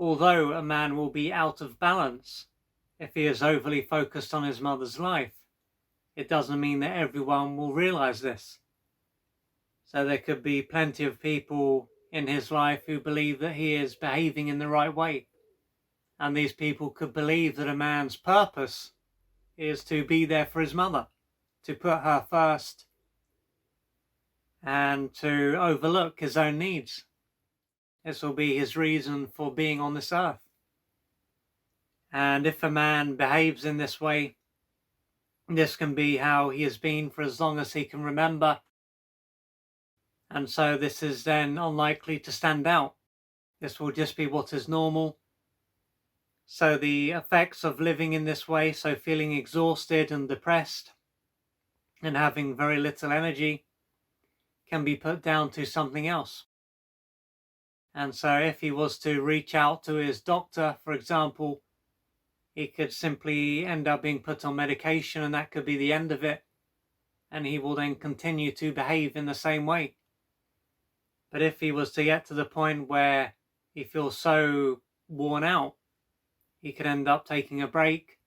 although a man will be out of balance if he is overly focused on his mother's life, it doesn't mean that everyone will realize this. So there could be plenty of people in his life who believe that he is behaving in the right way. And these people could believe that a man's purpose is to be there for his mother, to put her first, and to overlook his own needs. This will be his reason for being on this earth. And if a man behaves in this way, this can be how he has been for as long as he can remember. And so this is then unlikely to stand out. This will just be what is normal. So the effects of living in this way, so feeling exhausted and depressed and having very little energy, can be put down to something else. And so if he was to reach out to his doctor, for example, he could simply end up being put on medication, and that could be the end of it. And he will then continue to behave in the same way. But if he was to get to the point where he feels so worn out, he could end up taking a break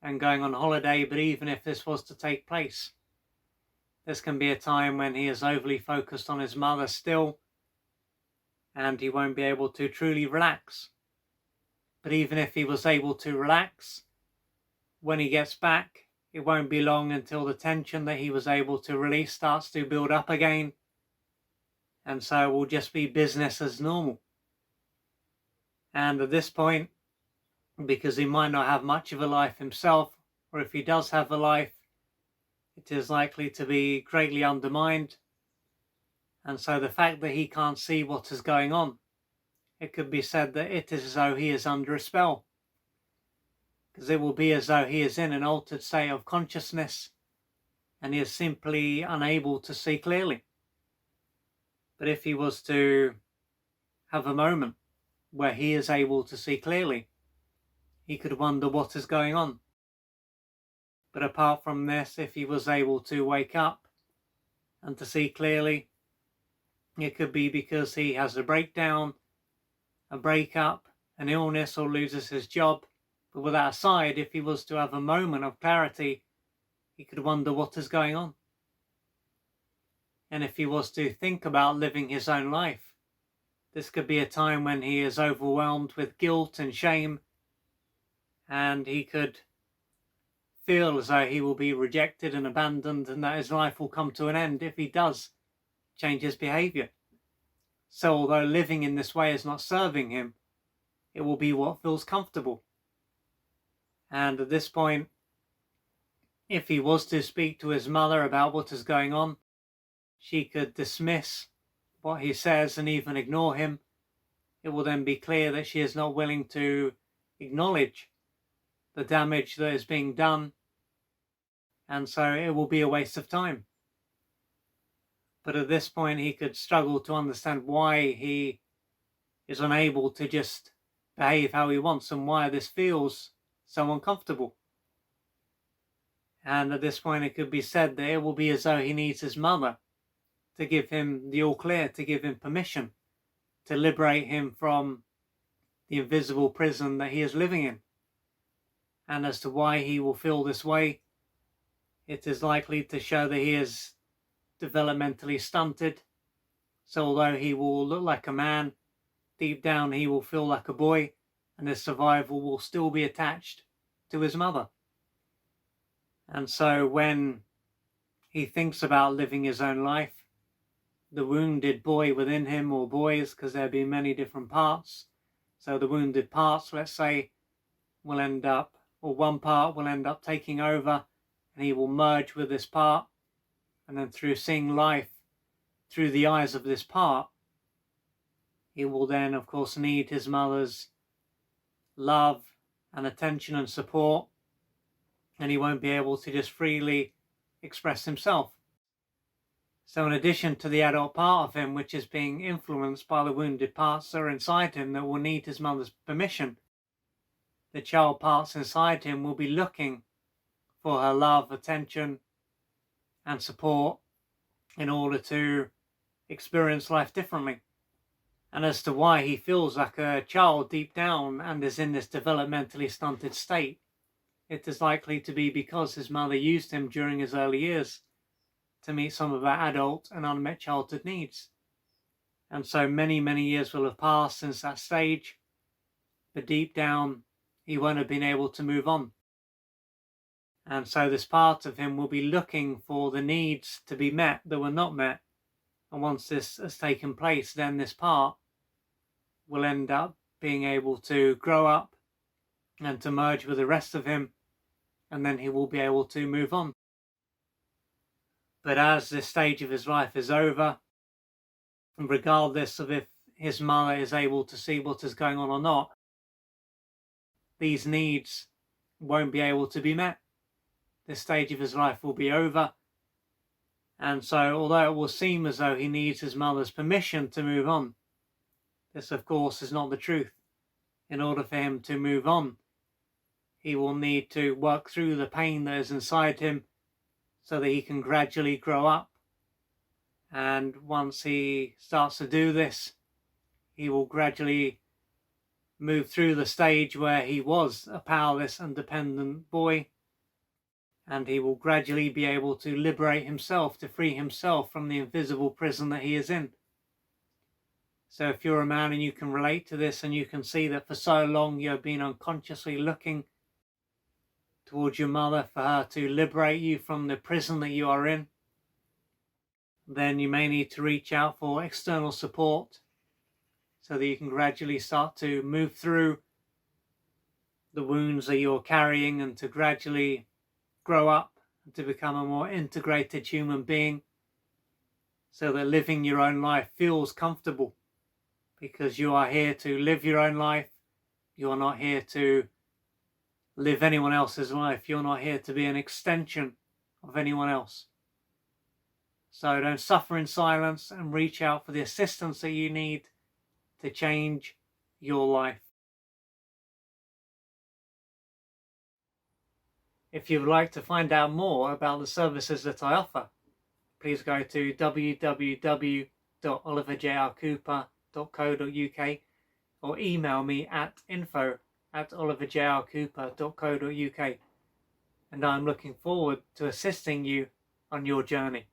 and going on holiday. But even if this was to take place, this can be a time when he is overly focused on his mother still, and he won't be able to truly relax. But even if he was able to relax, when he gets back, it won't be long until the tension that he was able to release starts to build up again. And so it will just be business as normal. And at this point, because he might not have much of a life himself, or if he does have a life, it is likely to be greatly undermined. And so the fact that he can't see what is going on, it could be said that it is as though he is under a spell. Because it will be as though he is in an altered state of consciousness and he is simply unable to see clearly. But if he was to have a moment where he is able to see clearly, he could wonder what is going on. But apart from this, if he was able to wake up and to see clearly, it could be because he has a breakdown, a breakup, an illness, or loses his job. But with that aside, if he was to have a moment of clarity, he could wonder what is going on. And if he was to think about living his own life, this could be a time when he is overwhelmed with guilt and shame, and he could feel as though he will be rejected and abandoned, and that his life will come to an end if he does change his behavior. So although living in this way is not serving him, it will be what feels comfortable. And at this point, if he was to speak to his mother about what is going on, she could dismiss what he says and even ignore him. It will then be clear that she is not willing to acknowledge the damage that is being done, and so it will be a waste of time. But at this point, he could struggle to understand why he is unable to just behave how he wants and why this feels so uncomfortable. And at this point, it could be said that it will be as though he needs his mother to give him the all clear, to give him permission, to liberate him from the invisible prison that he is living in. And as to why he will feel this way, it is likely to show that he is developmentally stunted. So although he will look like a man, deep down he will feel like a boy, and his survival will still be attached to his mother. And so when he thinks about living his own life, the wounded boy within him, or boys, because there be many different parts, so the wounded parts, let's say, will end up, or one part will end up taking over, and he will merge with this part, and then through seeing life through the eyes of this part, he will then, of course, need his mother's love and attention and support, and he won't be able to just freely express himself. So in addition to the adult part of him, which is being influenced by the wounded parts that are inside him that will need his mother's permission, the child parts inside him will be looking for her love, attention, and support in order to experience life differently. and as to why he feels like a child deep down and is in this developmentally stunted state. It is likely to be because his mother used him during his early years to meet some of our adult and unmet childhood needs. And so many, many years will have passed since that stage, but deep down, he won't have been able to move on. And so this part of him will be looking for the needs to be met that were not met. And once this has taken place, then this part will end up being able to grow up and to merge with the rest of him, and then he will be able to move on. But as this stage of his life is over, and regardless of if his mother is able to see what is going on or not, these needs won't be able to be met. This stage of his life will be over. And so, although it will seem as though he needs his mother's permission to move on, this, of course, is not the truth. In order for him to move on, he will need to work through the pain that is inside him so that he can gradually grow up. And once he starts to do this, he will gradually move through the stage where he was a powerless and dependent boy, and he will gradually be able to liberate himself, to free himself from the invisible prison that he is in. So if you're a man and you can relate to this, and you can see that for so long you have been unconsciously looking towards your mother for her to liberate you from the prison that you are in, then you may need to reach out for external support so that you can gradually start to move through the wounds that you're carrying and to gradually grow up and to become a more integrated human being, so that living your own life feels comfortable, because you are here to live your own life. You are not here to live anyone else's life. You're not here to be an extension of anyone else. So don't suffer in silence, and reach out for the assistance that you need to change your life. If you would like to find out more about the services that I offer, please go to www.oliverjrcooper.co.uk or email me at info@oliverjrcooper.co.uk, and I'm looking forward to assisting you on your journey.